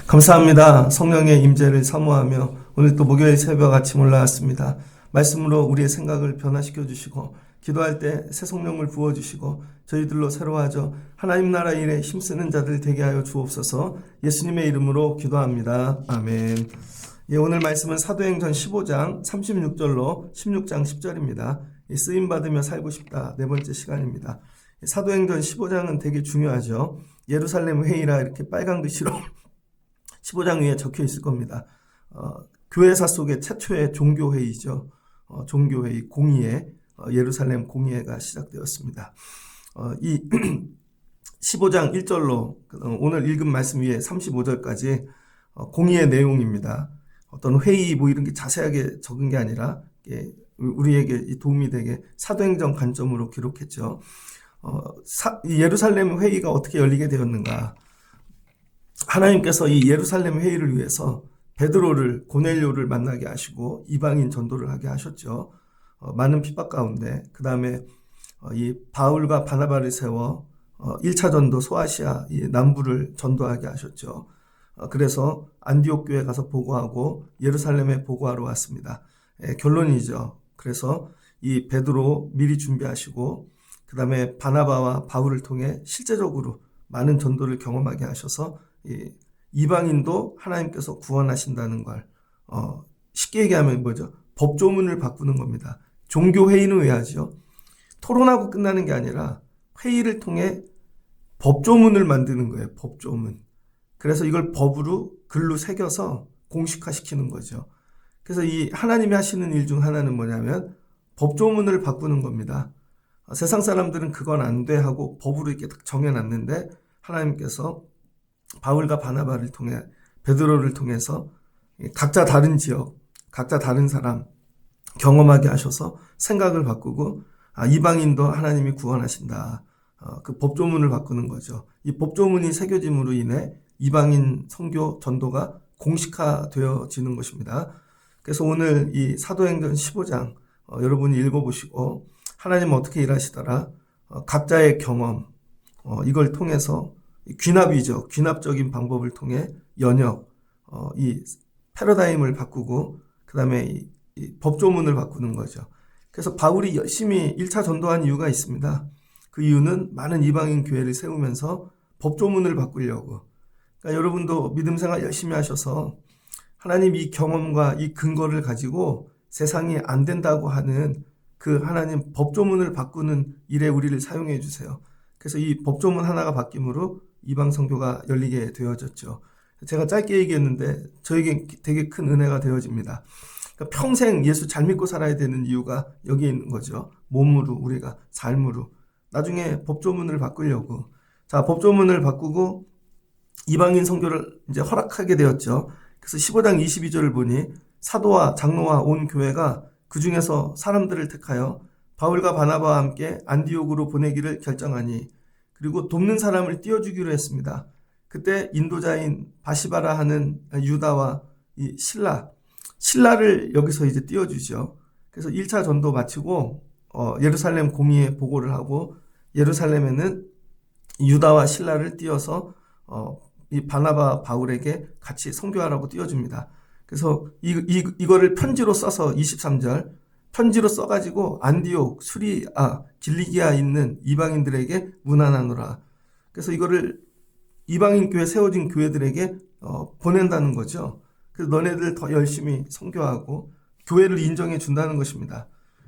감사합니다. 성령의 임재를 사모하며 오늘 또 목요일 새벽 아침 올라왔습니다. 말씀으로 우리의 생각을 변화시켜 주시고 기도할 때 새 성령을 부어주시고 저희들로 새로워져 하나님 나라 일에 힘쓰는 자들 되게 하여 주옵소서. 예수님의 이름으로 기도합니다. 아멘. 오늘 말씀은 사도행전 15장 36절로 16장 10절입니다. 쓰임받으며 살고 싶다 네 번째 시간입니다. 사도행전 15장은 되게 중요하죠. 예루살렘 회의라 이렇게 빨간 글씨로 15장 위에 적혀 있을 겁니다. 교회사 속의 최초의 종교회의죠. 종교회의 공의회, 예루살렘 공의회가 시작되었습니다. 이 15장 1절로 오늘 읽은 말씀 위에 35절까지 공의회 내용입니다. 어떤 회의 뭐 이런 게 자세하게 적은 게 아니라 우리에게 도움이 되게 사도행전 관점으로 기록했죠. 예루살렘 회의가 어떻게 열리게 되었는가? 하나님께서 이 예루살렘 회의를 위해서 베드로를 고넬료를 만나게 하시고 이방인 전도를 하게 하셨죠. 많은 핍박 가운데 그 다음에 이 바울과 바나바를 세워 1차 전도 소아시아 이 남부를 전도하게 하셨죠. 그래서 안디옥 교회에 가서 보고하고 예루살렘에 보고하러 왔습니다. 결론이죠. 그래서 이 베드로 미리 준비하시고 그 다음에 바나바와 바울을 통해 실제적으로 많은 전도를 경험하게 하셔서 이방인도 하나님께서 구원하신다는 걸 쉽게 얘기하면 뭐죠? 법조문을 바꾸는 겁니다. 종교회의는 왜 하죠? 토론하고 끝나는 게 아니라 회의를 통해 법조문을 만드는 거예요. 법조문. 그래서 이걸 법으로 글로 새겨서 공식화시키는 거죠. 그래서 이 하나님이 하시는 일 중 하나는 뭐냐면 법조문을 바꾸는 겁니다. 세상 사람들은 그건 안 돼 하고 법으로 이렇게 딱 정해놨는데 하나님께서 바울과 바나바를 통해 베드로를 통해서 각자 다른 지역, 각자 다른 사람 경험하게 하셔서 생각을 바꾸고 이방인도 하나님이 구원하신다. 그 법조문을 바꾸는 거죠. 이 법조문이 새겨짐으로 인해 이방인 선교 전도가 공식화되어지는 것입니다. 그래서 오늘 이 사도행전 15장 여러분이 읽어보시고 하나님은 어떻게 일하시더라? 각자의 경험 이걸 통해서 귀납이죠. 귀납적인 방법을 통해 연역, 이 패러다임을 바꾸고 그 다음에 이 법조문을 바꾸는 거죠. 그래서 바울이 열심히 1차 전도한 이유가 있습니다. 그 이유는 많은 이방인 교회를 세우면서 법조문을 바꾸려고. 그러니까 여러분도 믿음 생활 열심히 하셔서 하나님 이 경험과 이 근거를 가지고 세상이 안 된다고 하는 그 하나님 법조문을 바꾸는 일에 우리를 사용해 주세요. 그래서 이 법조문 하나가 바뀜으로 이방 선교가 열리게 되어졌죠. 제가 짧게 얘기했는데 저에게 되게 큰 은혜가 되어집니다. 그러니까 평생 예수 잘 믿고 살아야 되는 이유가 여기에 있는 거죠. 몸으로 우리가 삶으로. 나중에 법조문을 바꾸려고. 자, 법조문을 바꾸고 이방인 선교를 이제 허락하게 되었죠. 그래서 15장 22절을 보니 사도와 장로와 온 교회가 그 중에서 사람들을 택하여 바울과 바나바와 함께 안디옥으로 보내기를 결정하니 그리고 돕는 사람을 띄워주기로 했습니다. 그때 인도자인 바시바라 하는 유다와 이 신라를 여기서 이제 띄워주죠. 그래서 1차 전도 마치고 예루살렘 공의회에 보고를 하고 예루살렘에는 유다와 신라를 띄워서 이 바나바 바울에게 같이 선교하라고 띄워줍니다. 그래서 이거를 편지로 써서 23절 편지로 써가지고 안디옥, 수리아, 길리기아 있는 이방인들에게 문안하노라. 그래서 이거를 이방인 교회 세워진 교회들에게 보낸다는 거죠. 그래서 너네들 더 열심히 선교하고 교회를 인정해 준다는 것입니다.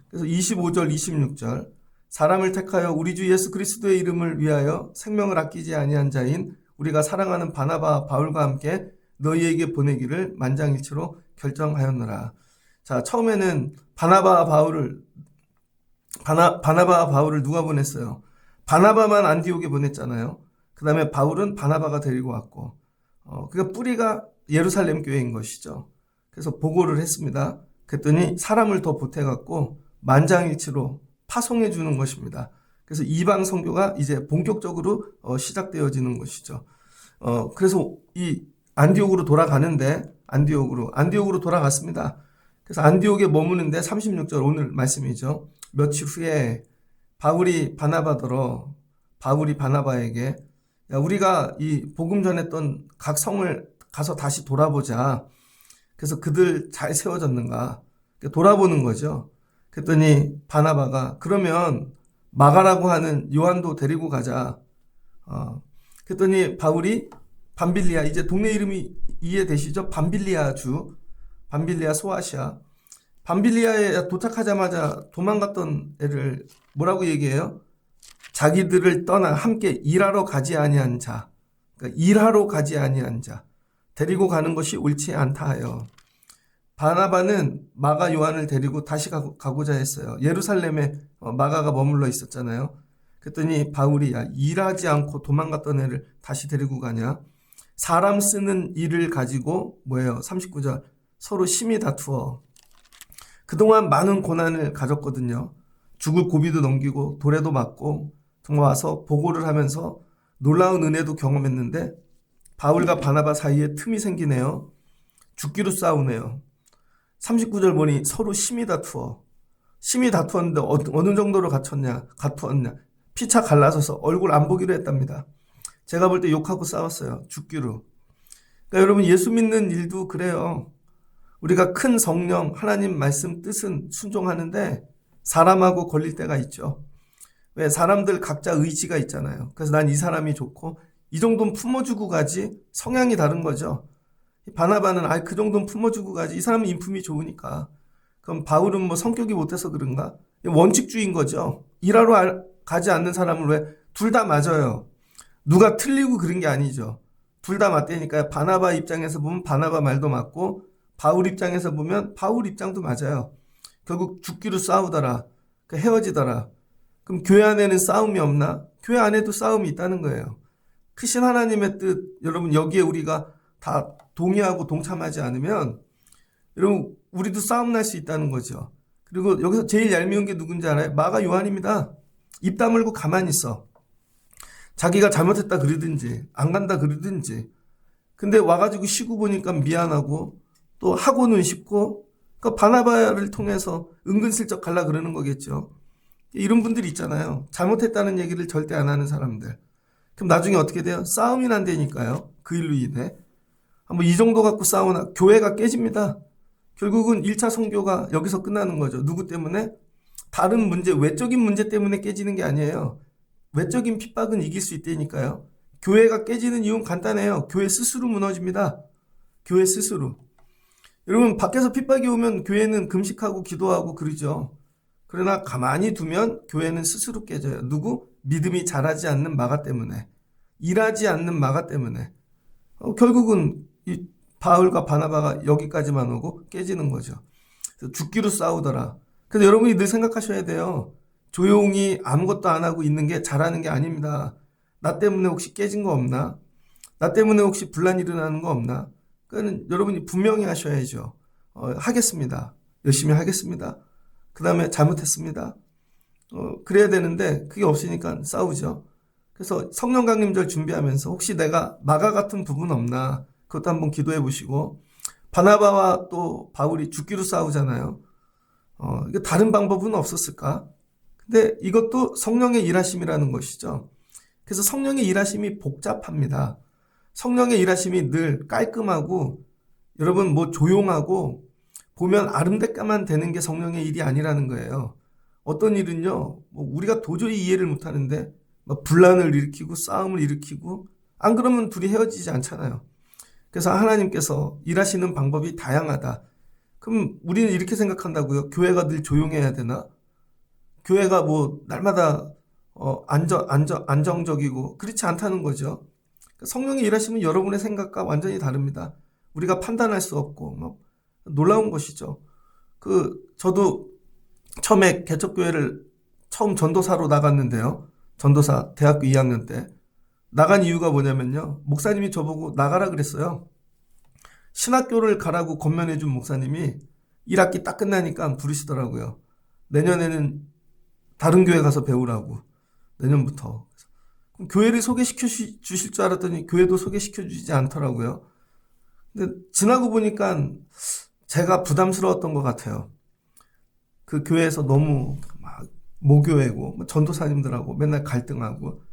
그래서 25절, 26절 사람을 택하여 우리 주 예수 그리스도의 이름을 위하여 생명을 아끼지 아니한 자인 우리가 사랑하는 바나바 바울과 함께 너희에게 보내기를 만장일치로 결정하였노라. 자, 처음에는 바나바와 바울을 누가 보냈어요? 바나바만 안디옥에 보냈잖아요. 그 다음에 바울은 바나바가 데리고 왔고, 그러니까 뿌리가 예루살렘 교회인 것이죠. 그래서 보고를 했습니다. 그랬더니 사람을 더 보태갖고 만장일치로 파송해 주는 것입니다. 그래서 이방 선교가 이제 본격적으로 시작되어지는 것이죠. 그래서 이 안디옥으로 돌아가는데 안디옥으로 돌아갔습니다. 그래서 안디옥에 머무는데 36절 오늘 말씀이죠. 며칠 후에 바울이 바나바에게 야, 우리가 이 복음 전했던 각 성을 가서 다시 돌아보자. 그래서 그들 잘 세워졌는가 돌아보는 거죠. 그랬더니 바나바가 그러면 마가라고 하는 요한도 데리고 가자. 그랬더니 바울이 밤빌리아, 이제 동네 이름이 이해되시죠? 밤빌리아 소아시아. 밤빌리아에 도착하자마자 도망갔던 애를 뭐라고 얘기해요? 자기들을 떠나 함께 일하러 가지 아니한 자. 그러니까 일하러 가지 아니한 자. 데리고 가는 것이 옳지 않다 하여. 바나바는 마가 요한을 데리고 다시 가고자 했어요. 예루살렘에 마가가 머물러 있었잖아요. 그랬더니 바울이 야, 일하지 않고 도망갔던 애를 다시 데리고 가냐? 사람 쓰는 일을 가지고 뭐예요? 39절 서로 심히 다투어. 그동안 많은 고난을 가졌거든요. 죽을 고비도 넘기고 도래도 맞고 정말 와서 보고를 하면서 놀라운 은혜도 경험했는데 바울과 바나바 사이에 틈이 생기네요. 죽기로 싸우네요. 39절 보니 서로 심히 다투었는데 어느 정도로 다투었냐. 피차 갈라서서 얼굴 안 보기로 했답니다. 제가 볼 때 욕하고 싸웠어요. 죽기로. 그러니까 여러분 예수 믿는 일도 그래요. 우리가 큰 성령 하나님 말씀 뜻은 순종하는데 사람하고 걸릴 때가 있죠. 왜? 사람들 각자 의지가 있잖아요. 그래서 난 이 사람이 좋고 이 정도는 품어주고 가지. 성향이 다른 거죠. 바나바는 그 정도는 품어주고 가지. 이 사람은 인품이 좋으니까. 그럼 바울은 뭐 성격이 못해서 그런가? 원칙주의인 거죠. 일하러 가지 않는 사람은 왜? 둘 다 맞아요. 누가 틀리고 그런 게 아니죠. 둘 다 맞다니까요. 바나바 입장에서 보면 바나바 말도 맞고 바울 입장에서 보면 바울 입장도 맞아요. 결국 죽기로 싸우더라. 헤어지더라. 그럼 교회 안에는 싸움이 없나? 교회 안에도 싸움이 있다는 거예요. 크신 하나님의 뜻, 여러분 여기에 우리가 다 동의하고 동참하지 않으면 여러분 우리도 싸움 날 수 있다는 거죠. 그리고 여기서 제일 얄미운 게 누군지 알아요? 마가 요한입니다. 입 다물고 가만히 있어. 자기가 잘못했다 그러든지 안 간다 그러든지. 근데 와가지고 쉬고 보니까 미안하고 또 하고는 싶고 그러니까 바나바를 통해서 은근슬쩍 갈라 그러는 거겠죠. 이런 분들이 있잖아요. 잘못했다는 얘기를 절대 안 하는 사람들. 그럼 나중에 어떻게 돼요? 싸움이 난다니까요. 그 일로 인해. 뭐 이 정도 갖고 싸우나 교회가 깨집니다. 결국은 1차 선교가 여기서 끝나는 거죠. 누구 때문에? 다른 문제, 외적인 문제 때문에 깨지는 게 아니에요. 외적인 핍박은 이길 수 있다니까요. 교회가 깨지는 이유는 간단해요. 교회 스스로 무너집니다. 교회 스스로. 여러분 밖에서 핍박이 오면 교회는 금식하고 기도하고 그러죠. 그러나 가만히 두면 교회는 스스로 깨져요. 누구? 믿음이 자라지 않는 마가 때문에. 일하지 않는 마가 때문에. 결국은 이 바울과 바나바가 여기까지만 오고 깨지는 거죠. 그래서 죽기로 싸우더라. 그래서 여러분이 늘 생각하셔야 돼요. 조용히 아무것도 안 하고 있는 게 잘하는 게 아닙니다. 나 때문에 혹시 깨진 거 없나? 나 때문에 혹시 분란이 일어나는 거 없나? 그거는 여러분이 분명히 하셔야죠. 하겠습니다. 열심히 하겠습니다. 그 다음에 잘못했습니다. 그래야 되는데 그게 없으니까 싸우죠. 그래서 성령 강림절 준비하면서 혹시 내가 마가 같은 부분 없나? 그것도 한번 기도해 보시고 바나바와 또 바울이 죽기로 싸우잖아요. 이거 다른 방법은 없었을까? 근데 이것도 성령의 일하심이라는 것이죠. 그래서 성령의 일하심이 복잡합니다. 성령의 일하심이 늘 깔끔하고 여러분 뭐 조용하고 보면 아름답게만 되는 게 성령의 일이 아니라는 거예요. 어떤 일은요, 뭐 우리가 도저히 이해를 못하는데 막 분란을 일으키고 싸움을 일으키고 안 그러면 둘이 헤어지지 않잖아요. 그래서 하나님께서 일하시는 방법이 다양하다. 그럼 우리는 이렇게 생각한다고요. 교회가 늘 조용해야 되나? 교회가 뭐 날마다 안정적이고 그렇지 않다는 거죠. 성령이 일하시면 여러분의 생각과 완전히 다릅니다. 우리가 판단할 수 없고 뭐 놀라운 것이죠. 저도 처음에 개척교회를 처음 전도사로 나갔는데요. 전도사 대학교 2학년 때 나간 이유가 뭐냐면요. 목사님이 저보고 나가라 그랬어요. 신학교를 가라고 권면해 준 목사님이 1학기 딱 끝나니까 부르시더라고요. 내년에는 다른 교회 가서 배우라고. 내년부터. 그럼 교회를 소개시켜 주실 줄 알았더니 교회도 소개시켜 주지 않더라고요. 근데 지나고 보니까 제가 부담스러웠던 것 같아요. 그 교회에서 너무 막 모교회고 뭐 전도사님들하고 맨날 갈등하고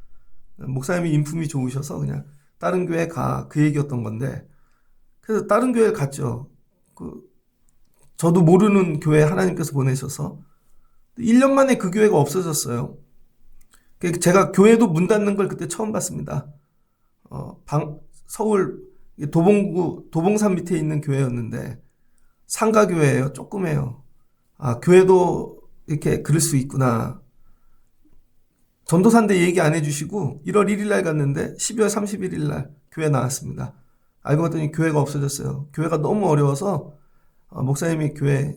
목사님이 인품이 좋으셔서 그냥 다른 교회 가 그 얘기였던 건데 그래서 다른 교회를 갔죠. 저도 모르는 교회 하나님께서 보내셔서 1년 만에 그 교회가 없어졌어요. 제가 교회도 문 닫는 걸 그때 처음 봤습니다. 서울 도봉구 도봉산 밑에 있는 교회였는데 상가교회예요. 조그매요. 교회도 이렇게 그럴 수 있구나. 전도사인데 얘기 안 해주시고 1월 1일 날 갔는데 12월 31일 날 교회 나왔습니다. 알고 봤더니 교회가 없어졌어요. 교회가 너무 어려워서 목사님이 교회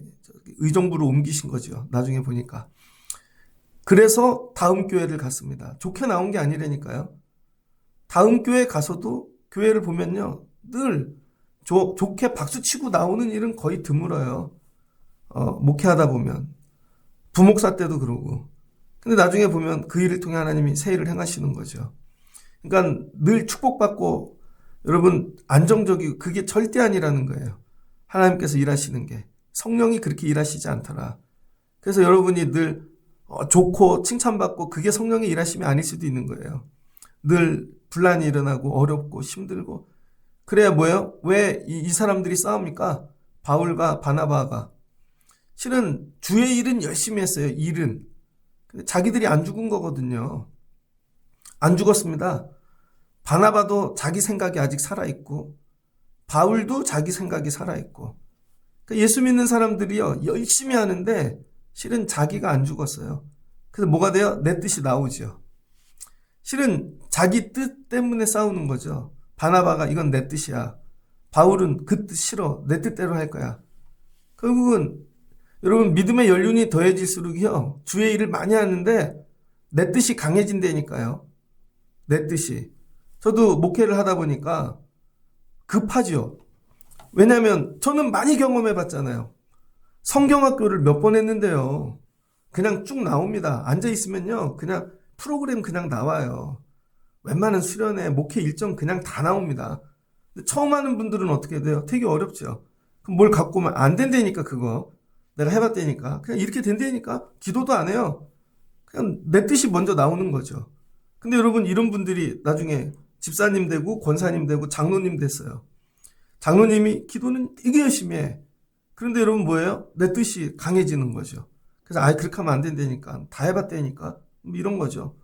의정부로 옮기신 거죠. 나중에 보니까. 그래서 다음 교회를 갔습니다. 좋게 나온 게 아니라니까요. 다음 교회 가서도 교회를 보면요. 늘 좋게 박수치고 나오는 일은 거의 드물어요. 목회하다 보면. 부목사 때도 그러고. 근데 나중에 보면 그 일을 통해 하나님이 새 일을 행하시는 거죠. 그러니까 늘 축복받고 여러분 안정적이고 그게 절대 아니라는 거예요. 하나님께서 일하시는 게. 성령이 그렇게 일하시지 않더라. 그래서 여러분이 늘 좋고 칭찬받고 그게 성령의 일하심이 아닐 수도 있는 거예요. 늘 분란이 일어나고 어렵고 힘들고 그래야 뭐예요? 왜 이 사람들이 싸웁니까? 바울과 바나바가. 실은 주의 일은 열심히 했어요. 일은. 근데 자기들이 안 죽은 거거든요. 안 죽었습니다. 바나바도 자기 생각이 아직 살아있고 바울도 자기 생각이 살아있고 그러니까 예수 믿는 사람들이요. 열심히 하는데 실은 자기가 안 죽었어요. 그래서 뭐가 돼요? 내 뜻이 나오죠. 실은 자기 뜻 때문에 싸우는 거죠. 바나바가 이건 내 뜻이야. 바울은 그 뜻 싫어. 내 뜻대로 할 거야. 결국은 여러분 믿음의 연륜이 더해질수록요. 주의 일을 많이 하는데 내 뜻이 강해진다니까요. 내 뜻이. 저도 목회를 하다 보니까 급하죠. 왜냐하면 저는 많이 경험해 봤잖아요. 성경학교를 몇 번 했는데요. 그냥 쭉 나옵니다. 앉아있으면요. 그냥 프로그램 그냥 나와요. 웬만한 수련회, 목회 일정 그냥 다 나옵니다. 근데 처음 하는 분들은 어떻게 돼요? 되게 어렵죠. 그럼 뭘 갖고 오면 안 된다니까 그거. 내가 해봤다니까. 그냥 이렇게 된다니까. 기도도 안 해요. 그냥 내 뜻이 먼저 나오는 거죠. 근데 여러분 이런 분들이 나중에 집사님 되고 권사님 되고 장로님 됐어요. 장로님이 기도는 되게 열심히 해. 그런데 여러분 뭐예요? 내 뜻이 강해지는 거죠. 그래서 그렇게 하면 안 된다니까. 다 해봤다니까. 이런 거죠.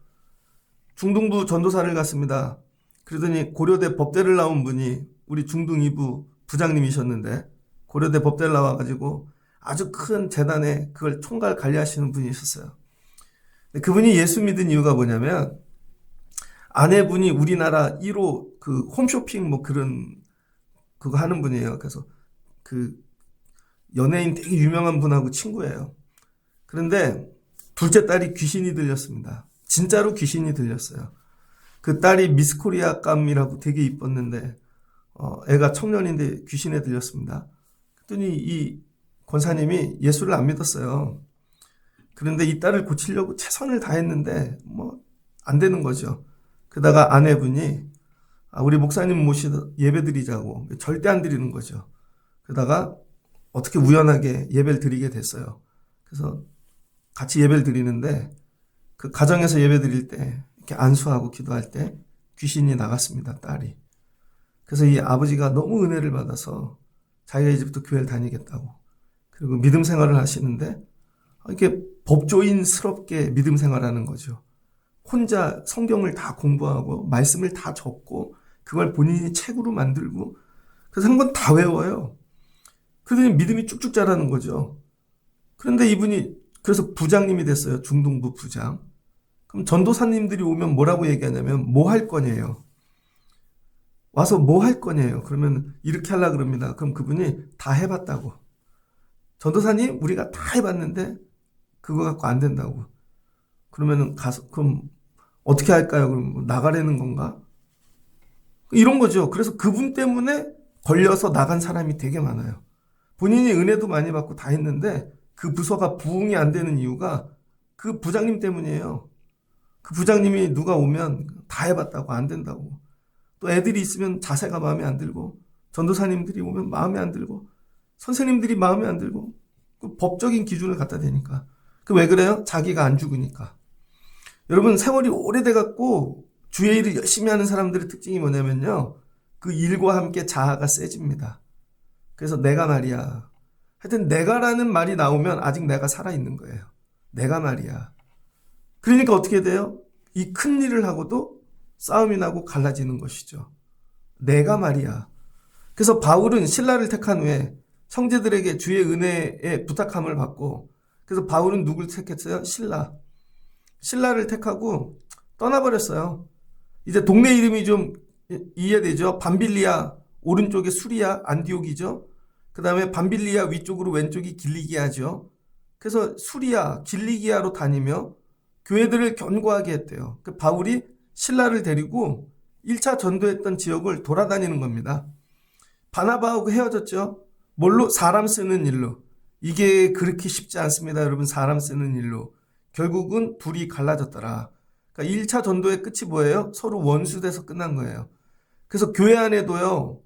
중등부 전도사를 갔습니다. 그러더니 고려대 법대를 나온 분이 우리 중등 2부 부장님이셨는데 고려대 법대를 나와가지고 아주 큰 재단에 그걸 총괄 관리하시는 분이 있었어요. 그분이 예수 믿은 이유가 뭐냐면 아내분이 우리나라 1호 그 홈쇼핑 뭐 그런 그거 하는 분이에요. 그래서 그 연예인 되게 유명한 분하고 친구예요. 그런데 둘째 딸이 귀신이 들렸습니다. 진짜로 귀신이 들렸어요. 그 딸이 미스코리아감이라고 되게 이뻤는데 애가 청년인데 귀신에 들렸습니다. 그랬더니 이 권사님이 예수를 안 믿었어요. 그런데 이 딸을 고치려고 최선을 다했는데 뭐 안 되는 거죠. 그러다가 아내분이 우리 목사님 모시다 예배 드리자고 절대 안 드리는 거죠. 그러다가 어떻게 우연하게 예배를 드리게 됐어요. 그래서 같이 예배를 드리는데 그 가정에서 예배 드릴 때 이렇게 안수하고 기도할 때 귀신이 나갔습니다. 딸이. 그래서 이 아버지가 너무 은혜를 받아서 자기가 이제부터 교회를 다니겠다고 그리고 믿음 생활을 하시는데 이렇게 법조인스럽게 믿음 생활하는 거죠. 혼자 성경을 다 공부하고 말씀을 다 적고 그걸 본인이 책으로 만들고 그래서 한 건 다 외워요. 그러더니 믿음이 쭉쭉 자라는 거죠. 그런데 이분이 그래서 부장님이 됐어요. 중등부 부장. 그럼 전도사님들이 오면 뭐라고 얘기하냐면 뭐 할 거냐요. 와서 뭐 할 거냐요. 그러면 이렇게 하려고 그럽니다. 그럼 그분이 다 해봤다고. 전도사님 우리가 다 해봤는데 그거 갖고 안 된다고. 그러면은 가서 그럼 어떻게 할까요? 그럼 나가라는 건가? 이런 거죠. 그래서 그분 때문에 걸려서 나간 사람이 되게 많아요. 본인이 은혜도 많이 받고 다 했는데 그 부서가 부응이 안 되는 이유가 그 부장님 때문이에요. 그 부장님이 누가 오면 다 해봤다고 안 된다고. 또 애들이 있으면 자세가 마음에 안 들고 전도사님들이 오면 마음에 안 들고 선생님들이 마음에 안 들고 그 법적인 기준을 갖다 대니까 그 왜 그래요? 자기가 안 죽으니까. 여러분 세월이 오래돼 갖고 주의 일을 열심히 하는 사람들의 특징이 뭐냐면요. 그 일과 함께 자아가 세집니다. 그래서 내가 말이야. 하여튼 내가라는 말이 나오면 아직 내가 살아있는 거예요. 내가 말이야. 그러니까 어떻게 돼요? 이 큰 일을 하고도 싸움이 나고 갈라지는 것이죠. 내가 말이야. 그래서 바울은 신라를 택한 후에 형제들에게 주의 은혜에 부탁함을 받고, 그래서 바울은 누굴 택했어요? 신라를 택하고 떠나버렸어요. 이제 동네 이름이 좀 이해되죠? 밤빌리아 오른쪽에 수리아 안디옥이죠. 그 다음에 밤빌리아 위쪽으로 왼쪽이 길리기아죠. 그래서 수리아 길리기아로 다니며 교회들을 견고하게 했대요. 그 바울이 신라를 데리고 1차 전도했던 지역을 돌아다니는 겁니다. 바나바하고 헤어졌죠. 뭘로? 사람 쓰는 일로. 이게 그렇게 쉽지 않습니다. 여러분, 사람 쓰는 일로. 결국은 둘이 갈라졌더라. 그러니까 1차 전도의 끝이 뭐예요? 서로 원수돼서 끝난 거예요. 그래서 교회 안에도요,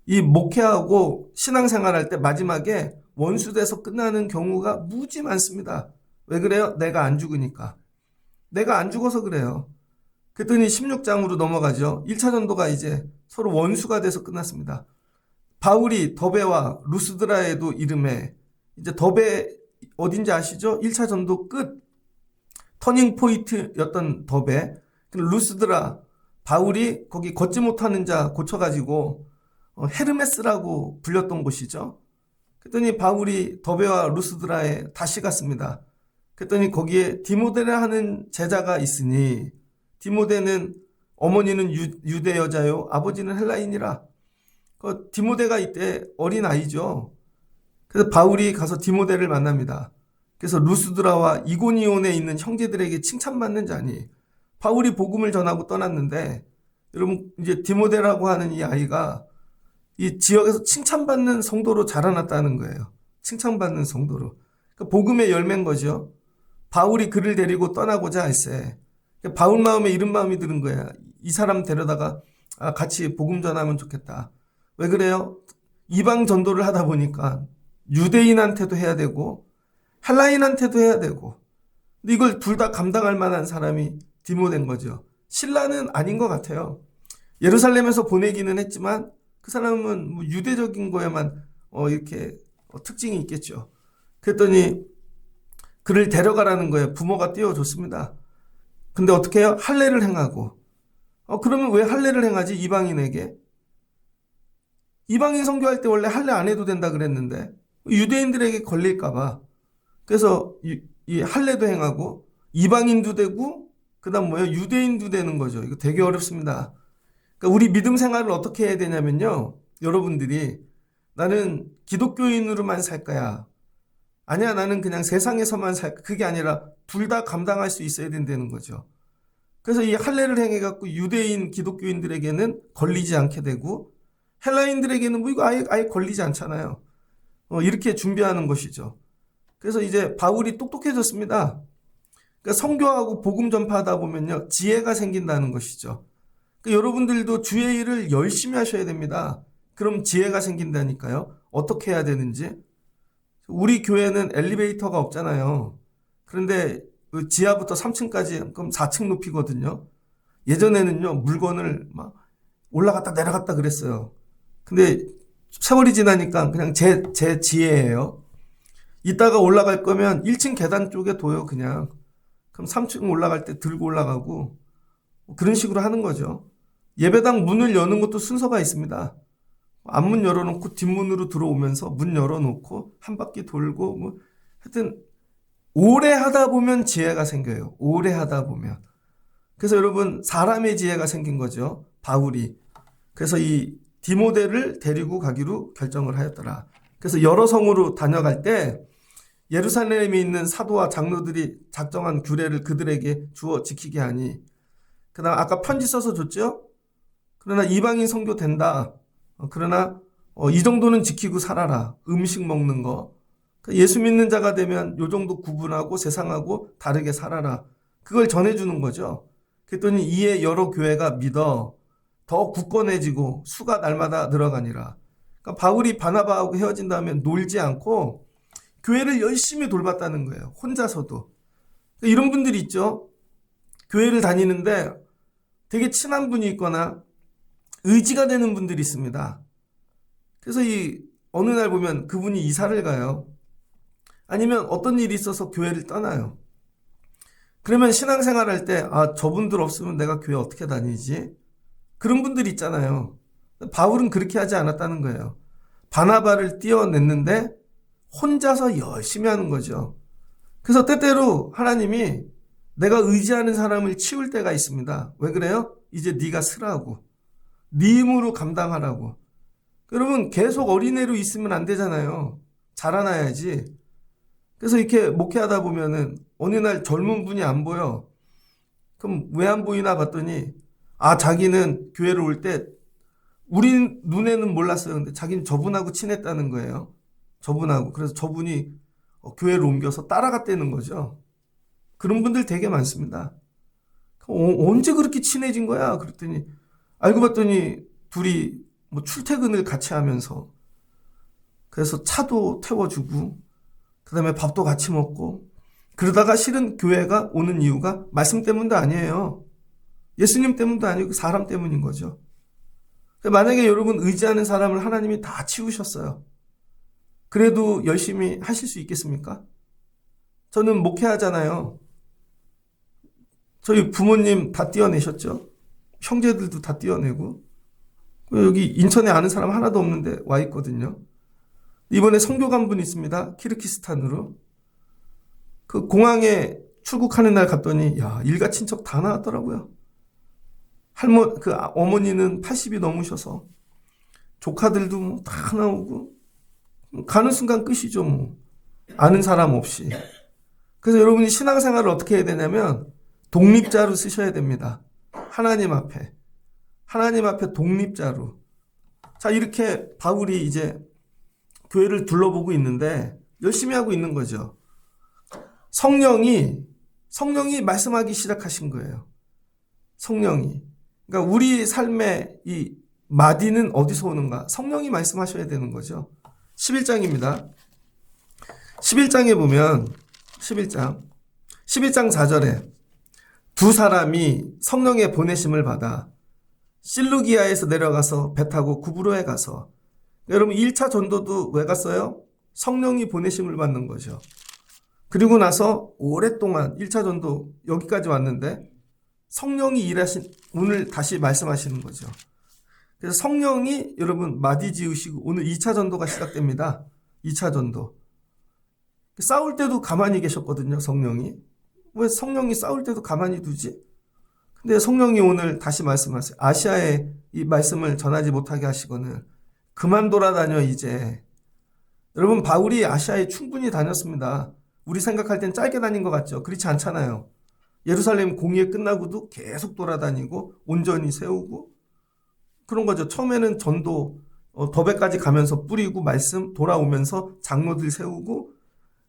이 목회하고 신앙생활할 때 마지막에 원수돼서 끝나는 경우가 무지 많습니다. 왜 그래요? 내가 안 죽으니까. 내가 안 죽어서 그래요. 그랬더니 16장으로 넘어가죠. 1차 전도가 이제 서로 원수가 돼서 끝났습니다. 바울이 더베와 루스드라에도 이름에, 이제 더베 어딘지 아시죠? 1차 전도 끝 터닝 포인트였던 더베. 루스드라, 바울이 거기 걷지 못하는 자 고쳐가지고 헤르메스라고 불렸던 곳이죠. 그랬더니 바울이 더베와 루스드라에 다시 갔습니다. 그랬더니 거기에 디모데라 하는 제자가 있으니, 디모데는 어머니는 유대 여자요 아버지는 헬라인이라. 그 디모데가 이때 어린 아이죠. 그래서 바울이 가서 디모데를 만납니다. 그래서 루스드라와 이고니온에 있는 형제들에게 칭찬받는 자니, 바울이 복음을 전하고 떠났는데, 여러분 이제 디모데라고 하는 이 아이가 이 지역에서 칭찬받는 성도로 자라났다는 거예요. 칭찬받는 성도로. 그러니까 복음의 열매인 거죠. 바울이 그를 데리고 떠나고자 할세, 바울 마음에 이런 마음이 드는 거야. 이 사람 데려다가 같이 복음 전하면 좋겠다. 왜 그래요? 이방 전도를 하다 보니까 유대인한테도 해야 되고 헬라인한테도 해야 되고, 근데 이걸 둘 다 감당할 만한 사람이 디모데인 거죠. 신라는 아닌 것 같아요. 예루살렘에서 보내기는 했지만 그 사람은 뭐 유대적인 거에만 이렇게 특징이 있겠죠. 그랬더니 그를 데려가라는 거예요. 부모가 띄워줬습니다. 근데 어떻게 해요? 할례를 행하고. 그러면 왜 할례를 행하지? 이방인에게. 이방인 선교할 때 원래 할례 안 해도 된다 그랬는데 유대인들에게 걸릴까봐. 그래서 이 할례도 행하고 이방인도 되고 그다음 뭐예요? 유대인도 되는 거죠. 이거 되게 어렵습니다. 그러니까 우리 믿음 생활을 어떻게 해야 되냐면요. 여러분들이 나는 기독교인으로만 살 거야. 아니야, 나는 그냥 세상에서만 살 거야. 그게 아니라 둘 다 감당할 수 있어야 된다는 거죠. 그래서 이 할례를 행해갖고 유대인 기독교인들에게는 걸리지 않게 되고 헬라인들에게는 뭐 이거 아예 걸리지 않잖아요. 이렇게 준비하는 것이죠. 그래서 이제 바울이 똑똑해졌습니다. 그러니까 선교하고 복음 전파하다 보면요, 지혜가 생긴다는 것이죠. 그러니까 여러분들도 주의 일을 열심히 하셔야 됩니다. 그럼 지혜가 생긴다니까요. 어떻게 해야 되는지. 우리 교회는 엘리베이터가 없잖아요. 그런데 그 지하부터 3층까지 그럼 4층 높이거든요. 예전에는요, 물건을 막 올라갔다 내려갔다 그랬어요. 근데 세월이 지나니까 그냥 제 지혜예요. 이따가 올라갈 거면 1층 계단 쪽에 둬요, 그냥. 그럼 3층 올라갈 때 들고 올라가고 그런 식으로 하는 거죠. 예배당 문을 여는 것도 순서가 있습니다. 앞문 열어놓고 뒷문으로 들어오면서 문 열어놓고 한 바퀴 돌고 뭐 하여튼 오래 하다 보면 지혜가 생겨요. 오래 하다 보면. 그래서 여러분 사람의 지혜가 생긴 거죠. 바울이. 그래서 이 디모데를 데리고 가기로 결정을 하였더라. 그래서 여러 성으로 다녀갈 때 예루살렘에 있는 사도와 장로들이 작정한 규례를 그들에게 주어 지키게 하니, 그 다음 아까 편지 써서 줬죠? 그러나 이방인 선교 된다. 그러나 이 정도는 지키고 살아라. 음식 먹는 거. 예수 믿는 자가 되면 요 정도 구분하고 세상하고 다르게 살아라. 그걸 전해주는 거죠. 그랬더니 이에 여러 교회가 믿어 더 굳건해지고 수가 날마다 늘어가니라. 그러니까 바울이 바나바하고 헤어진 다음에 놀지 않고 교회를 열심히 돌봤다는 거예요. 혼자서도. 이런 분들이 있죠. 교회를 다니는데 되게 친한 분이 있거나 의지가 되는 분들이 있습니다. 그래서 어느 날 보면 그분이 이사를 가요. 아니면 어떤 일이 있어서 교회를 떠나요. 그러면 신앙생활 할 때, 저분들 없으면 내가 교회 어떻게 다니지? 그런 분들이 있잖아요. 바울은 그렇게 하지 않았다는 거예요. 바나바를 띄어냈는데 혼자서 열심히 하는 거죠. 그래서 때때로 하나님이 내가 의지하는 사람을 치울 때가 있습니다. 왜 그래요? 이제 네가 쓰라고. 네 힘으로 감당하라고. 여러분 계속 어린애로 있으면 안 되잖아요. 자라나야지. 그래서 이렇게 목회하다 보면은 어느 날 젊은 분이 안 보여. 그럼 왜 안 보이나 봤더니 자기는 교회를 올 때 우리 눈에는 몰랐어요. 근데 자기는 저분하고 친했다는 거예요. 저분하고. 그래서 저분이 교회를 옮겨서 따라갔다는 거죠. 그런 분들 되게 많습니다. 언제 그렇게 친해진 거야? 그랬더니 알고 봤더니 둘이 뭐 출퇴근을 같이 하면서 그래서 차도 태워주고 그다음에 밥도 같이 먹고 그러다가 실은 교회가 오는 이유가 말씀 때문도 아니에요. 예수님 때문도 아니고 사람 때문인 거죠. 만약에 여러분 의지하는 사람을 하나님이 다 치우셨어요. 그래도 열심히 하실 수 있겠습니까? 저는 목회하잖아요. 저희 부모님 다 띄어내셨죠. 형제들도 다 띄어내고 여기 인천에 아는 사람 하나도 없는데 와 있거든요. 이번에 선교 간 분이 있습니다. 키르기스탄으로. 그 공항에 출국하는 날 갔더니 일가 친척 다 나왔더라고요. 어머니는 80이 넘으셔서 조카들도 뭐 다 나오고 가는 순간 끝이죠. 뭐 아는 사람 없이. 그래서 여러분이 신앙생활을 어떻게 해야 되냐면 독립자로 쓰셔야 됩니다. 하나님 앞에 독립자로. 자, 이렇게 바울이 이제 교회를 둘러보고 있는데 열심히 하고 있는 거죠. 성령이 말씀하기 시작하신 거예요. 성령이. 그러니까 우리 삶의 이 마디는 어디서 오는가? 성령이 말씀하셔야 되는 거죠. 11장입니다. 11장에 보면 11장 4절에 두 사람이 성령의 보내심을 받아 실루기아에서 내려가서 배 타고 구브로에 가서 여러분 1차 전도도 왜 갔어요? 성령이 보내심을 받는 거죠. 그리고 나서 오랫동안 1차 전도 여기까지 왔는데 성령이 일하신 오늘 다시 말씀하시는 거죠. 그래서 성령이 여러분 마디 지으시고 오늘 2차 전도가 시작됩니다. 2차 전도. 싸울 때도 가만히 계셨거든요. 성령이. 왜 성령이 싸울 때도 가만히 두지? 근데 성령이 오늘 다시 말씀하세요. 아시아에 이 말씀을 전하지 못하게 하시거늘 그만 돌아다녀 이제. 여러분 바울이 아시아에 충분히 다녔습니다. 우리 생각할 땐 짧게 다닌 것 같죠? 그렇지 않잖아요. 예루살렘 공의회 끝나고도 계속 돌아다니고 온전히 세우고 그런 거죠. 처음에는 전도 더베까지 가면서 뿌리고 말씀 돌아오면서 장로들 세우고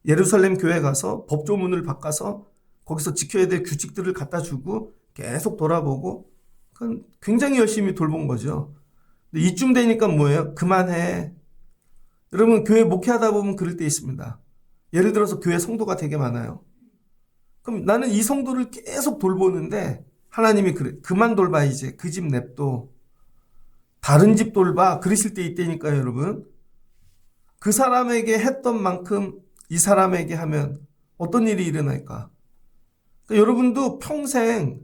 예루살렘 교회 가서 법조문을 바꿔서 거기서 지켜야 될 규칙들을 갖다 주고 계속 돌아보고 굉장히 열심히 돌본 거죠. 근데 이쯤 되니까 뭐예요? 그만해. 여러분 교회 목회하다 보면 그럴 때 있습니다. 예를 들어서 교회 성도가 되게 많아요. 그럼 나는 이 성도를 계속 돌보는데 하나님이 그래. 그만 돌봐 이제. 그 집 냅둬. 다른 집 돌봐. 그러실 때 있다니까요, 여러분. 그 사람에게 했던 만큼 이 사람에게 하면 어떤 일이 일어날까? 그러니까 여러분도 평생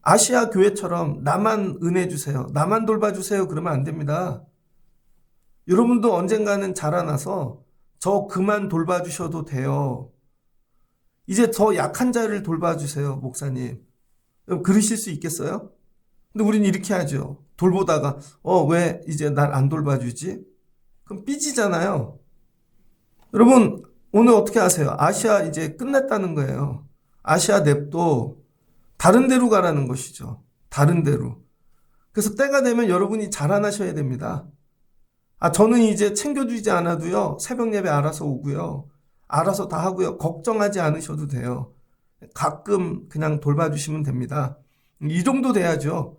아시아 교회처럼 나만 은혜 주세요. 나만 돌봐주세요. 그러면 안 됩니다. 여러분도 언젠가는 자라나서 저 그만 돌봐주셔도 돼요. 이제 더 약한 자를 돌봐주세요, 목사님. 그러실 수 있겠어요? 근데 우리는 이렇게 하죠. 돌보다가 왜 이제 날 안 돌봐주지? 그럼 삐지잖아요. 여러분 오늘 어떻게 아세요? 아시아 이제 끝났다는 거예요. 아시아 냅도 다른 데로 가라는 것이죠. 다른 데로. 그래서 때가 되면 여러분이 자라나셔야 됩니다. 저는 이제 챙겨주지 않아도요. 새벽 예배 알아서 오고요. 알아서 다 하고요. 걱정하지 않으셔도 돼요. 가끔 그냥 돌봐주시면 됩니다. 이 정도 돼야죠.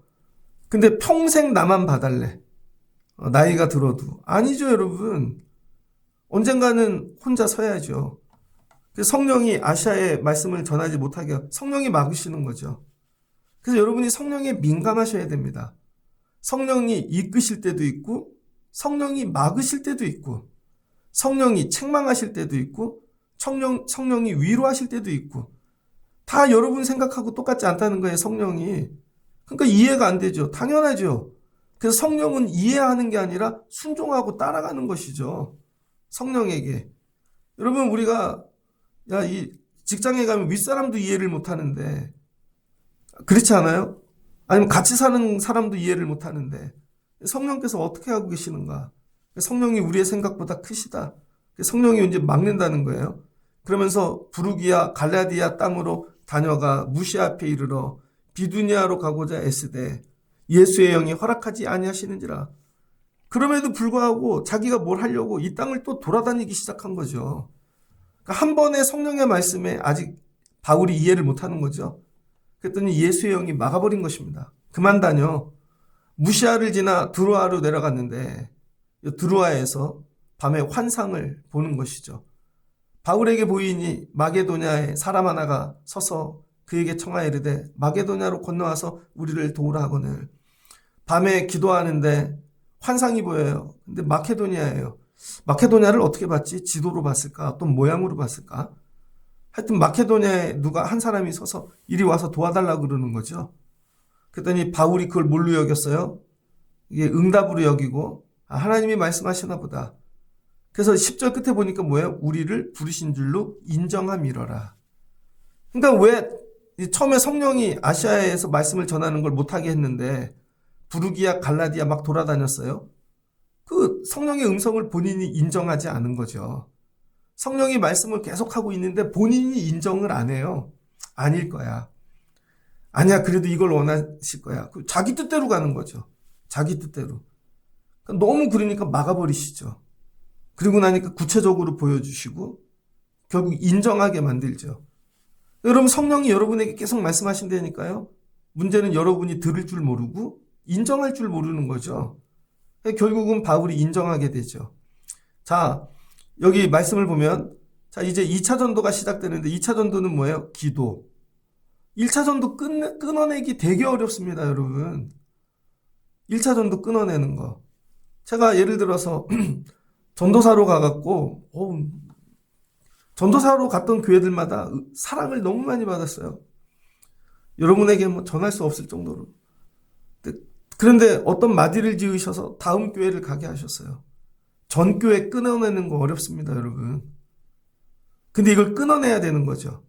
근데 평생 나만 봐달래. 나이가 들어도. 아니죠, 여러분. 언젠가는 혼자 서야죠. 그래서 성령이 아시아에 말씀을 전하지 못하게 성령이 막으시는 거죠. 그래서 여러분이 성령에 민감하셔야 됩니다. 성령이 이끄실 때도 있고 성령이 막으실 때도 있고 성령이 책망하실 때도 있고 성령이 위로하실 때도 있고 다 여러분 생각하고 똑같지 않다는 거예요. 성령이. 그러니까 이해가 안 되죠. 당연하죠. 그래서 성령은 이해하는 게 아니라 순종하고 따라가는 것이죠. 성령에게. 여러분 우리가 이 직장에 가면 윗사람도 이해를 못하는데 그렇지 않아요? 아니면 같이 사는 사람도 이해를 못하는데 성령께서 어떻게 하고 계시는가? 성령이 우리의 생각보다 크시다. 성령이 이제 막는다는 거예요. 그러면서 부르기야 갈라디아 땅으로 다녀가 무시 앞에 이르러 비두니아로 가고자 애쓰되 예수의 영이 허락하지 아니하시는지라. 그럼에도 불구하고 자기가 뭘 하려고 이 땅을 또 돌아다니기 시작한 거죠. 그러니까 한 번의 성령의 말씀에 아직 바울이 이해를 못하는 거죠. 그랬더니 예수의 영이 막아버린 것입니다. 그만 다녀. 무시아를 지나 드로아로 내려갔는데 드로아에서 밤에 환상을 보는 것이죠. 바울에게 보이니 마게도냐에 사람 하나가 서서 그에게 청하여 이르되 마게도냐로 건너와서 우리를 도우라 하거늘. 밤에 기도하는데 환상이 보여요. 근데 마케도니아예요. 마케도니아를 어떻게 봤지? 지도로 봤을까? 어떤 모양으로 봤을까? 하여튼 마케도니아에 누가 한 사람이 서서 이리 와서 도와달라고 그러는 거죠. 그랬더니 바울이 그걸 뭘로 여겼어요? 이게 응답으로 여기고 하나님이 말씀하시나 보다. 그래서 10절 끝에 보니까 뭐예요? 우리를 부르신 줄로 인정함이러라. 그러니까 왜 처음에 성령이 아시아에서 말씀을 전하는 걸 못하게 했는데 부르기야 갈라디아 막 돌아다녔어요? 그 성령의 음성을 본인이 인정하지 않은 거죠. 성령이 말씀을 계속하고 있는데 본인이 인정을 안 해요. 아닐 거야. 아니야, 그래도 이걸 원하실 거야. 자기 뜻대로 가는 거죠. 자기 뜻대로. 너무 그러니까 막아버리시죠. 그리고 나니까 구체적으로 보여주시고 결국 인정하게 만들죠. 여러분 성령이 여러분에게 계속 말씀하신다니까요. 문제는 여러분이 들을 줄 모르고 인정할 줄 모르는 거죠. 결국은 바울이 인정하게 되죠. 자, 여기 말씀을 보면 자 이제 2차 전도가 시작되는데 2차 전도는 뭐예요? 기도. 1차 전도 끊어내기 되게 어렵습니다, 여러분. 1차 전도 끊어내는 거. 제가 예를 들어서 전도사로 가갖고 전도사로 갔던 교회들마다 사랑을 너무 많이 받았어요. 여러분에게 뭐 전할 수 없을 정도로. 그런데 어떤 마디를 지으셔서 다음 교회를 가게 하셨어요. 전 교회 끊어내는 거 어렵습니다, 여러분. 근데 이걸 끊어내야 되는 거죠.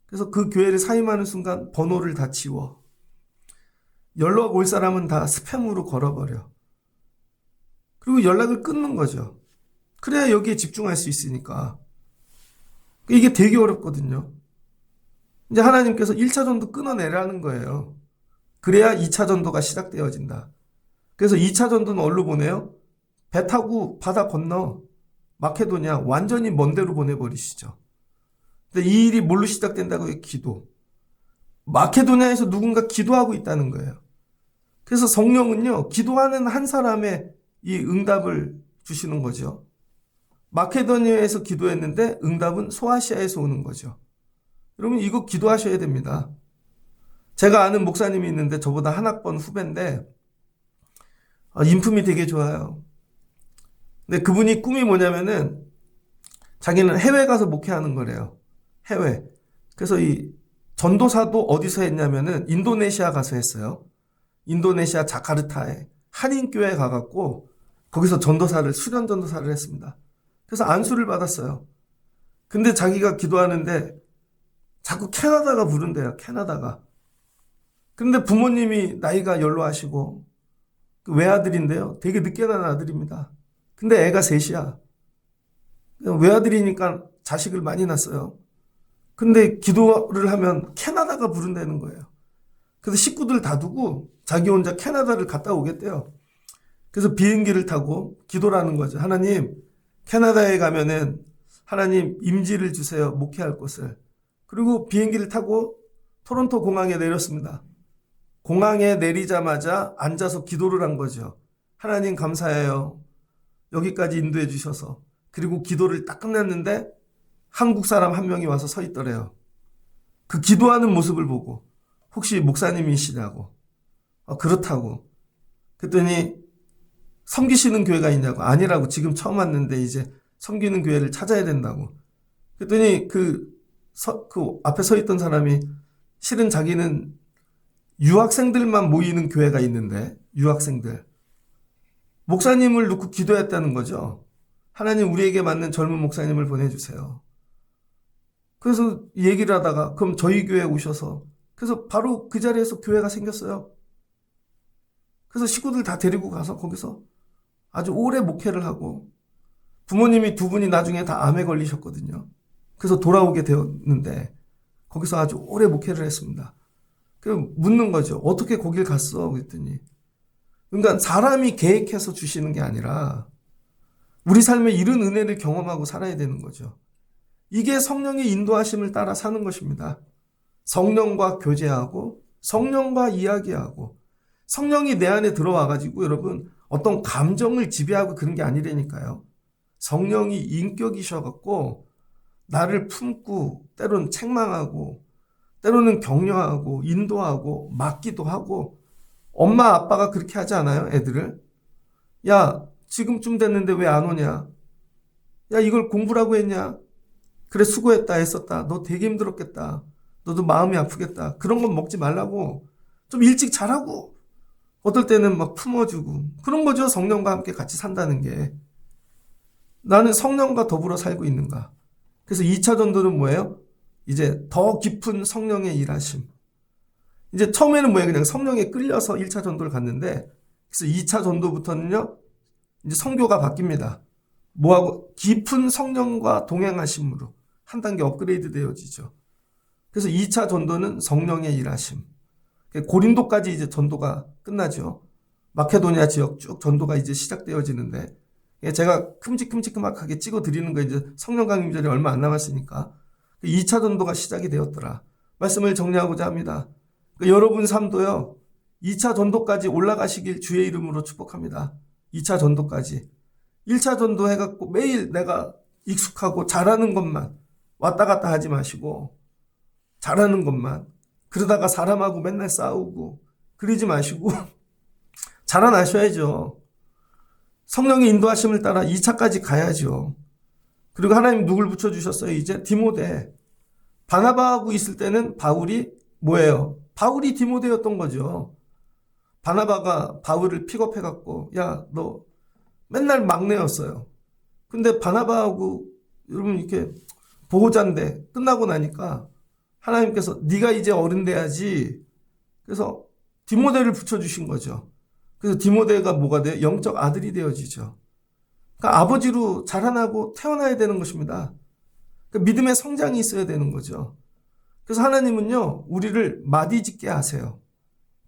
그래서 그 교회를 사임하는 순간 번호를 다 지워. 연락 올 사람은 다 스팸으로 걸어버려. 그리고 연락을 끊는 거죠. 그래야 여기에 집중할 수 있으니까. 이게 되게 어렵거든요. 이제 하나님께서 1차 전도 끊어내라는 거예요. 그래야 2차 전도가 시작되어진다. 그래서 2차 전도는 어디로 보내요? 배 타고 바다 건너 마케도냐 완전히 먼 데로 보내버리시죠. 근데 이 일이 뭘로 시작된다고요? 기도. 마케도냐에서 누군가 기도하고 있다는 거예요. 그래서 성령은요, 기도하는 한 사람의 이 응답을 주시는 거죠. 마케도니아에서 기도했는데 응답은 소아시아에서 오는 거죠. 여러분 이거 기도하셔야 됩니다. 제가 아는 목사님이 있는데 저보다 한 학번 후배인데 인품이 되게 좋아요. 근데 그분이 꿈이 뭐냐면은 자기는 해외 가서 목회하는 거래요. 해외. 그래서 이 전도사도 어디서 했냐면은 인도네시아 가서 했어요. 인도네시아 자카르타에 한인교회에 가갖고 거기서 수련 전도사를 했습니다. 그래서 안수를 받았어요. 근데 자기가 기도하는데 자꾸 캐나다가 부른대요. 캐나다가. 근데 부모님이 나이가 연로하시고 그 외아들인데요. 되게 늦게 난 아들입니다. 근데 애가 셋이야. 외아들이니까 자식을 많이 낳았어요. 근데 기도를 하면 캐나다가 부른다는 거예요. 그래서 식구들 다 두고 자기 혼자 캐나다를 갔다 오겠대요. 그래서 비행기를 타고 기도를 하는 거죠. 하나님, 캐나다에 가면은 하나님 임지를 주세요. 목회할 곳을. 그리고 비행기를 타고 토론토 공항에 내렸습니다. 공항에 내리자마자 앉아서 기도를 한 거죠. 하나님 감사해요. 여기까지 인도해 주셔서. 그리고 기도를 딱 끝냈는데 한국 사람 한 명이 와서 서 있더래요. 그 기도하는 모습을 보고 혹시 목사님이시냐고. 그렇다고. 그랬더니 섬기시는 교회가 있냐고. 아니라고. 지금 처음 왔는데 이제 섬기는 교회를 찾아야 된다고. 그랬더니 그 앞에 서 있던 사람이 실은 자기는 유학생들만 모이는 교회가 있는데 유학생들. 목사님을 놓고 기도했다는 거죠. 하나님 우리에게 맞는 젊은 목사님을 보내주세요. 그래서 얘기를 하다가 그럼 저희 교회에 오셔서 그래서 바로 그 자리에서 교회가 생겼어요. 그래서 식구들 다 데리고 가서 거기서 아주 오래 목회를 하고 부모님이 두 분이 나중에 다 암에 걸리셨거든요. 그래서 돌아오게 되었는데 거기서 아주 오래 목회를 했습니다. 그 묻는 거죠. 어떻게 거길 갔어? 그랬더니 그러니까 사람이 계획해서 주시는 게 아니라 우리 삶에 이런 은혜를 경험하고 살아야 되는 거죠. 이게 성령의 인도하심을 따라 사는 것입니다. 성령과 교제하고 성령과 이야기하고 성령이 내 안에 들어와가지고 여러분 어떤 감정을 지배하고 그런 게 아니라니까요. 성령이 인격이셔갖고 나를 품고 때로는 책망하고 때로는 격려하고 인도하고 맡기도 하고 엄마 아빠가 그렇게 하지 않아요? 애들을. 야 지금쯤 됐는데 왜 안 오냐? 야 이걸 공부라고 했냐? 그래 수고했다 애썼다. 너 되게 힘들었겠다. 너도 마음이 아프겠다. 그런 건 먹지 말라고. 좀 일찍 자라고. 어떨 때는 막 품어주고. 그런 거죠. 성령과 함께 같이 산다는 게. 나는 성령과 더불어 살고 있는가. 그래서 2차 전도는 뭐예요? 이제 더 깊은 성령의 일하심. 이제 처음에는 뭐예요? 그냥 성령에 끌려서 1차 전도를 갔는데 그래서 2차 전도부터는요. 이제 성교가 바뀝니다. 뭐하고? 깊은 성령과 동행하심으로 한 단계 업그레이드 되어지죠. 그래서 2차 전도는 성령의 일하심. 고린도까지 이제 전도가 끝나죠. 마케도니아 지역 쭉 전도가 이제 시작되어지는데 제가 큼직큼직하게 찍어 드리는 거 이제 성령 강림절이 얼마 안 남았으니까 2차 전도가 시작이 되었더라. 말씀을 정리하고자 합니다. 여러분 삶도요. 2차 전도까지 올라가시길 주의 이름으로 축복합니다. 2차 전도까지. 1차 전도 해갖고 매일 내가 익숙하고 잘하는 것만 왔다 갔다 하지 마시고 잘하는 것만 그러다가 사람하고 맨날 싸우고 그러지 마시고 자라나셔야죠. 성령의 인도하심을 따라 2차까지 가야죠. 그리고 하나님 누굴 붙여주셨어요? 이제 디모데. 바나바하고 있을 때는 바울이 뭐예요? 바울이 디모데였던 거죠. 바나바가 바울을 픽업해갖고 야 너 맨날 막내였어요. 근데 바나바하고 여러분 이렇게 보호자인데 끝나고 나니까 하나님께서 네가 이제 어른 돼야지. 그래서 디모데를 붙여주신 거죠. 그래서 디모데가 뭐가 돼요? 영적 아들이 되어지죠. 그러니까 아버지로 자라나고 태어나야 되는 것입니다. 그러니까 믿음의 성장이 있어야 되는 거죠. 그래서 하나님은요, 우리를 마디짓게 하세요.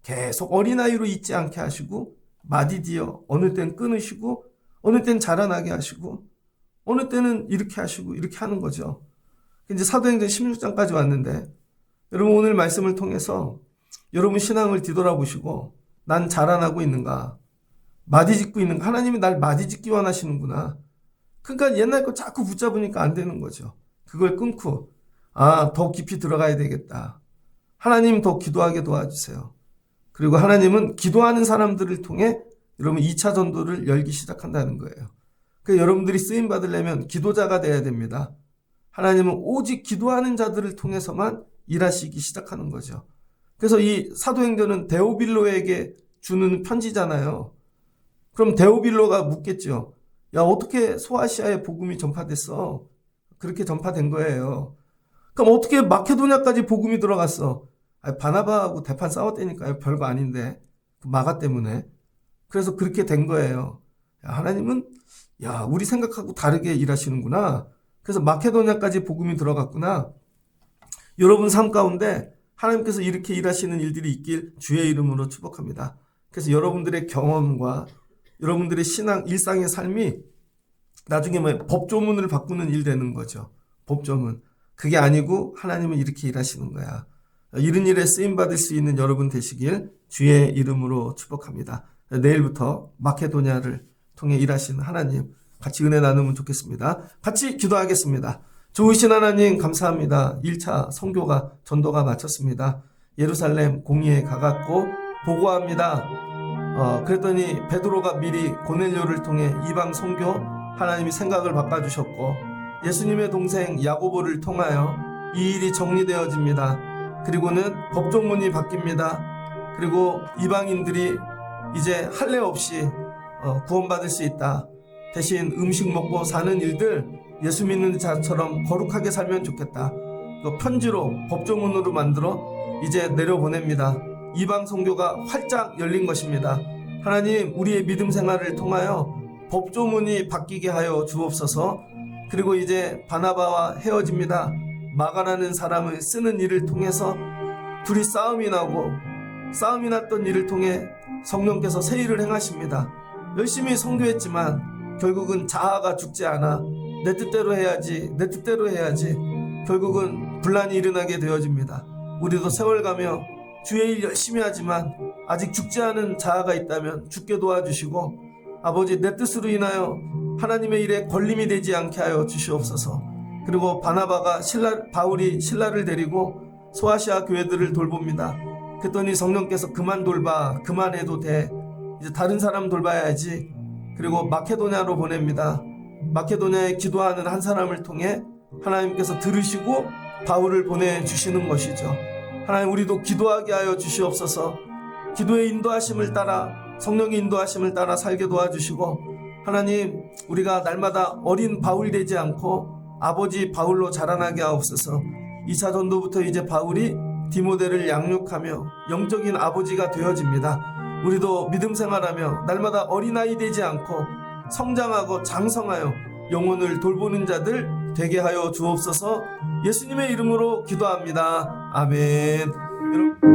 계속 어린아이로 있지 않게 하시고, 마디디어, 어느 땐 끊으시고, 어느 땐 자라나게 하시고, 어느 때는 이렇게 하시고, 이렇게 하는 거죠. 이제 사도행전 16장까지 왔는데, 여러분 오늘 말씀을 통해서 여러분 신앙을 뒤돌아보시고, 난 자라나고 있는가? 마디짓고 있는가? 하나님이 날 마디짓기 원하시는구나. 그러니까 옛날 거 자꾸 붙잡으니까 안 되는 거죠. 그걸 끊고, 더 깊이 들어가야 되겠다. 하나님 더 기도하게 도와주세요. 그리고 하나님은 기도하는 사람들을 통해 여러분 2차 전도를 열기 시작한다는 거예요. 그러니까 여러분들이 쓰임 받으려면 기도자가 돼야 됩니다. 하나님은 오직 기도하는 자들을 통해서만 일하시기 시작하는 거죠. 그래서 이 사도행전은 데오빌로에게 주는 편지잖아요. 그럼 데오빌로가 묻겠죠. 야, 어떻게 소아시아에 복음이 전파됐어? 그렇게 전파된 거예요. 그럼 어떻게 마케도냐까지 복음이 들어갔어? 바나바하고 대판 싸웠다니까요. 별거 아닌데. 마가 때문에. 그래서 그렇게 된 거예요. 하나님은 우리 생각하고 다르게 일하시는구나. 그래서 마케도냐까지 복음이 들어갔구나. 여러분 삶 가운데 하나님께서 이렇게 일하시는 일들이 있길 주의 이름으로 축복합니다. 그래서 여러분들의 경험과 여러분들의 신앙, 일상의 삶이 나중에 법조문을 바꾸는 일 되는 거죠. 법조문. 그게 아니고 하나님은 이렇게 일하시는 거야. 이런 일에 쓰임받을 수 있는 여러분 되시길 주의 이름으로 축복합니다. 내일부터 마케도냐를 통해 일하시는 하나님, 같이 은혜 나누면 좋겠습니다. 같이 기도하겠습니다. 좋으신 하나님 감사합니다. 1차 선교가 전도가 마쳤습니다. 예루살렘 공의에 가갔고 보고합니다. 그랬더니 베드로가 미리 고넬료를 통해 이방 선교 하나님이 생각을 바꿔주셨고 예수님의 동생 야고보를 통하여 이 일이 정리되어집니다. 그리고는 법조문이 바뀝니다. 그리고 이방인들이 이제 할례 없이 구원받을 수 있다. 대신 음식 먹고 사는 일들 예수 믿는 자처럼 거룩하게 살면 좋겠다. 편지로 법조문으로 만들어 이제 내려보냅니다. 이방 선교가 활짝 열린 것입니다. 하나님 우리의 믿음 생활을 통하여 법조문이 바뀌게 하여 주옵소서. 그리고 이제 바나바와 헤어집니다. 마가라는 사람을 쓰는 일을 통해서 둘이 싸움이 나고 싸움이 났던 일을 통해 성령께서 새 일을 행하십니다. 열심히 선교했지만 결국은 자아가 죽지 않아 내 뜻대로 해야지 결국은 분란이 일어나게 되어집니다. 우리도 세월 가며 주의 일 열심히 하지만 아직 죽지 않은 자아가 있다면 죽게 도와주시고 아버지 내 뜻으로 인하여 하나님의 일에 걸림이 되지 않게 하여 주시옵소서. 그리고 바나바가 바울이 신라를 데리고 소아시아 교회들을 돌봅니다. 그랬더니 성령께서 그만 돌봐, 그만해도 돼, 이제 다른 사람 돌봐야지. 그리고 마케도냐로 보냅니다. 마케도냐에 기도하는 한 사람을 통해 하나님께서 들으시고 바울을 보내주시는 것이죠. 하나님 우리도 기도하게 하여 주시옵소서. 기도의 인도하심을 따라 성령의 인도하심을 따라 살게 도와주시고 하나님 우리가 날마다 어린 바울이 되지 않고 아버지 바울로 자라나게 하옵소서. 2차 전도부터 이제 바울이 디모데를 양육하며 영적인 아버지가 되어집니다. 우리도 믿음 생활하며 날마다 어린아이 되지 않고 성장하고 장성하여 영혼을 돌보는 자들 되게 하여 주옵소서. 예수님의 이름으로 기도합니다. 아멘. 여러분